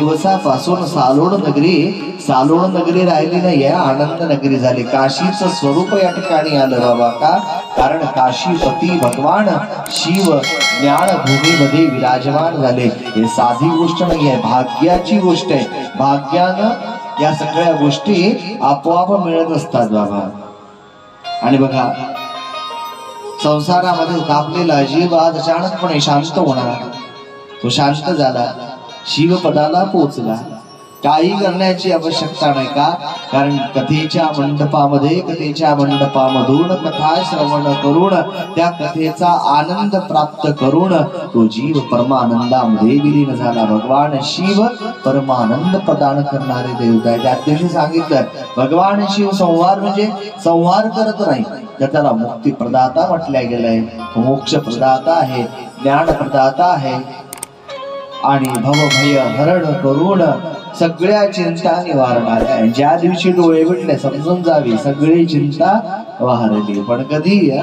दिवसापासून सालोड नगरी राहिली नाही, आनंद नगरी झाली. काशीचं स्वरूप या ठिकाणी आलं बाबा. का? कारण काशीपती भगवान शिव ज्ञानभूमीमध्ये विराजमान झाले. हे साधी गोष्ट नाही आहे, भाग्याची गोष्ट आहे. भाग्यानं या सगळ्या गोष्टी आपोआप मिळत असतात बाबा. आणि बघा, संसारामध्ये दाबलेला जीव आज अचानकपणे शांत होणार. तो शांत झाला, शिवपदाला पोचला. काही करण्याची आवश्यकता नाही. का? कारण कथेच्या मंडपामधून कथा श्रवण करून त्या कथेचा आनंद प्राप्त करून तो जीव परमानंदामध्ये विलीन झाला. भगवान शिव परमानंद प्रदान करणारे देवता आहे. त्या दिवशी सांगितलं, भगवान शिव संहार म्हणजे संहार करत नाही, तर त्याला मुक्ती प्रदाता म्हटल्या गेलंय. मोक्ष प्रदाता आहे, ज्ञान प्रदाता आहे. आणि भवभय हरण करून सगळ्या चिंता निवारणार आहे. ज्या दिवशी डोळे भेटले समजून जावी सगळी चिंता वाहरली. पण कधी?